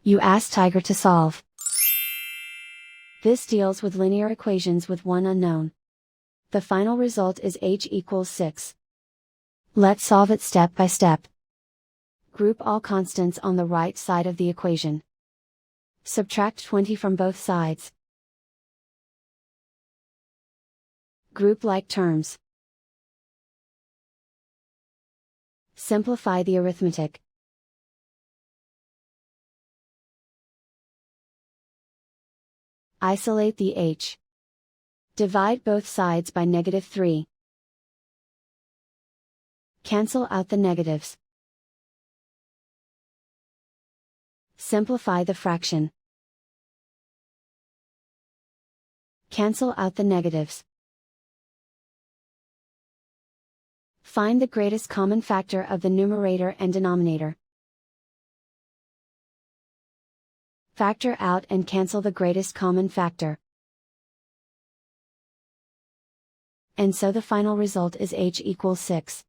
You ask Tiger to solve. This deals with linear equations with one unknown. The final result is h equals 6. Let's solve it step by step. Group all constants on the right side of the equation. Subtract 20 from both sides. Group like terms. Simplify the arithmetic. Isolate the h. Divide both sides by -3. Cancel out the negatives. Simplify the fraction. Cancel out the negatives. Find the greatest common factor of the numerator and denominator. Factor out and cancel the greatest common factor. And so the final result is h equals 6.